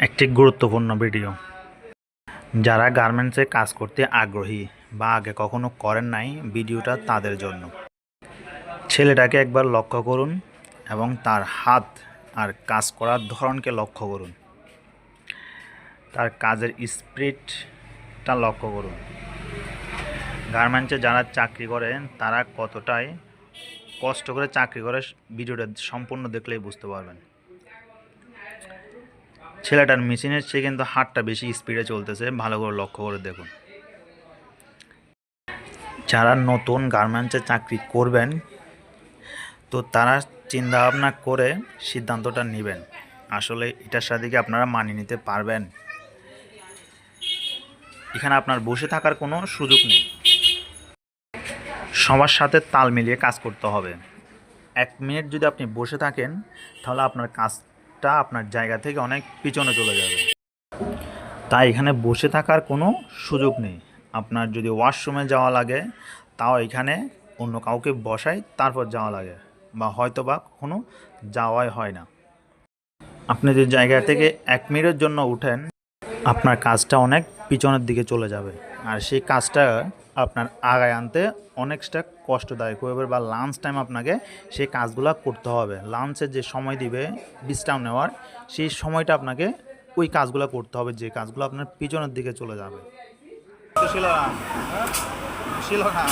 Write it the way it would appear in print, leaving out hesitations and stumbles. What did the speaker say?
একটি গুরুত্বপূর্ণ ভিডিও। যারা গার্মেন্টসে কাজ করতে আগ্রহী বা আগে কখনো করেন নাই, ভিডিওটা তাদের জন্য। ছেলেটাকে একবার লক্ষ্য করুন এবং তার হাত আর কাজ করার ধরনকে লক্ষ্য করুন, তার কাজের স্পিরিটটা লক্ষ্য করুন। গার্মেন্টসে যারা চাকরি করেন তারা কতটাই কষ্ট করে চাকরি করে, ভিডিওটা সম্পূর্ণ দেখলেই বুঝতে পারবেন। ছেলেটার মেশিনের চেয়ে কিন্তু হাতটা বেশি স্পিডে চলতেছে, ভালো করে লক্ষ্য করে দেখুন। যারা নতুন গার্মেন্টসে চাকরি করবেন, তো তারা চিন্তা ভাবনা করে সিদ্ধান্তটা নেবেন, আসলে এটার সাথে কি আপনারা মানিয়ে নিতে পারবেন। এখানে আপনার বসে থাকার কোনো সুযোগ নেই, সবার সাথে তাল মিলিয়ে কাজ করতে হবে। 1 মিনিট যদি আপনি বসে থাকেন, তাহলে আপনার কাজটা আপনার জায়গা থেকে অনেক পিছনে চলে যাবে। তাই এখানে বসে থাকার কোনো সুযোগ নেই। আপনার যদি ওয়াশরুমে যাওয়া লাগে, তাও এখানে অন্য কাউকে বসায় তারপর যাওয়া লাগে, বা হয়তো বা কখনো যাওয়াই হয় না। আপনি যদি জায়গা থেকে 1 মিনিটের জন্য উঠেন, আপনার কাজটা অনেক পিছনের দিকে চলে যাবে, আর সেই কাজটা আপনার আগায় আনতে অনেকটা কষ্টদায়ক হবে, বা লাঞ্চ টাইম আপনাকে সেই কাজগুলো করতে হবে। লাঞ্চের যে সময় দিবে বিশ্রাম নেওয়ার, সেই সময়টা আপনাকে ওই কাজগুলো করতে হবে, যে কাজগুলো আপনার পিছনের দিকে চলে যাবে। ছিল না